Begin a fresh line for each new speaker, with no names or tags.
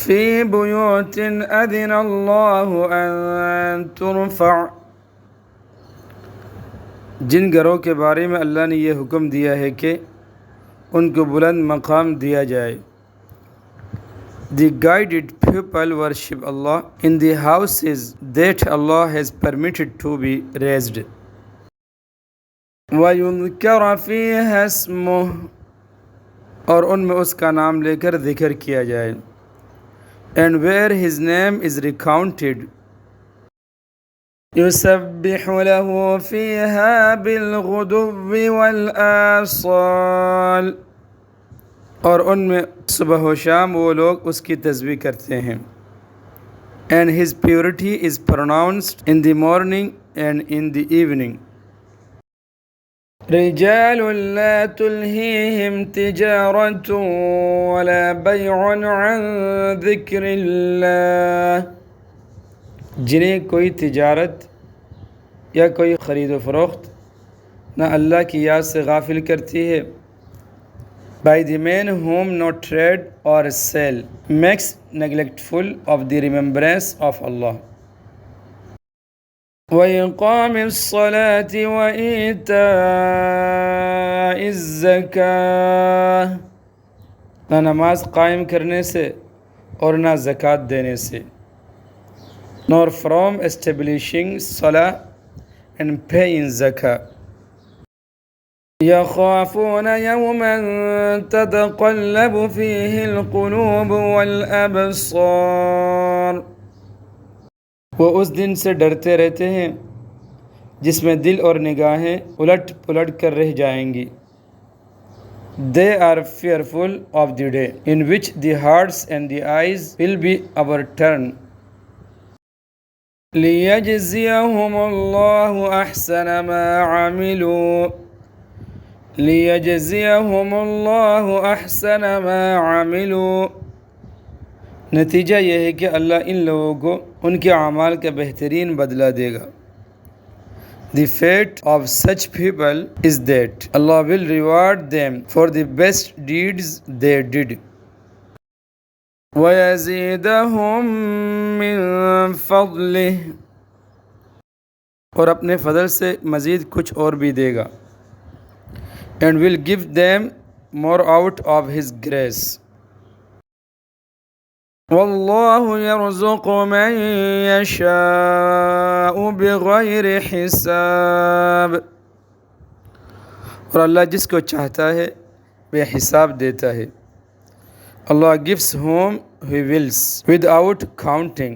فی بیوت اذن اللہ ان ترفع، جن گھروں کے بارے میں اللہ نے یہ حکم دیا ہے کہ ان کو بلند مقام دیا جائے. The guided people worship Allah in the houses that Allah has permitted to be raised. وَيُذْكَرَ فِيهَا اسْمُهُ، اور ان میں اس کا نام لے کر ذکر کیا جائے. And where his name is recounted، يُسَبِّحُ لَهُ فِيهَا بِالْغُدُوِّ وَالْآصَالِ، اور ان میں صبح و شام وہ لوگ اس کی تسبیح کرتے ہیں. And his purity is pronounced in the morning and in the evening. رجال لا تلهيهم تجارة ولا بيع عن ذكر الله، جنہیں کوئی تجارت یا کوئی خرید و فروخت نہ اللہ کی یاد سے غافل کرتی ہے. By the man whom no trade or sale makes neglectful of the remembrance of Allah. وَإِقَامِ الصَّلَاةِ وَإِيتَاءِ الزَّكَاةِ، نہ نماز قائم کرنے سے اور نہ زکوٰۃ دینے سے. Nor from establishing salah and paying zakah. يَخَافُونَ يَوْمًا تَتَقَلَّبُ فِيهِ الْقُلُوبُ وَالْأَبْصَارُ، وہ اس دن سے ڈرتے رہتے ہیں جس میں دل اور نگاہیں الٹ پلٹ کر رہ جائیں گی. They are fearful of the day in which the hearts and the eyes will be overturned. لِيَجْزِيَهُمُ اللَّهُ أَحْسَنَ مَا عَمِلُوا، لِيَجْزِيَهُمُ اللَّهُ أَحْسَنَ مَا عَمِلُوا، نتیجہ یہ ہے کہ اللہ ان لوگوں کو ان کے اعمال کا بہترین بدلہ دے گا. The fate of such people is that Allah will reward them for the best deeds they did. وَيَزِيدَهُم مِّن فَضْلِهِ، اور اپنے فضل سے مزید کچھ اور بھی دے گا. And will give them more out of His grace. وَاللَّهُ يَرْزُقُ مَن يَشَاءُ بِغَيْرِ حِسَابٍ، اور اللہ جس کو چاہتا ہے بے حساب دیتا ہے. Allah gives whom He wills without counting.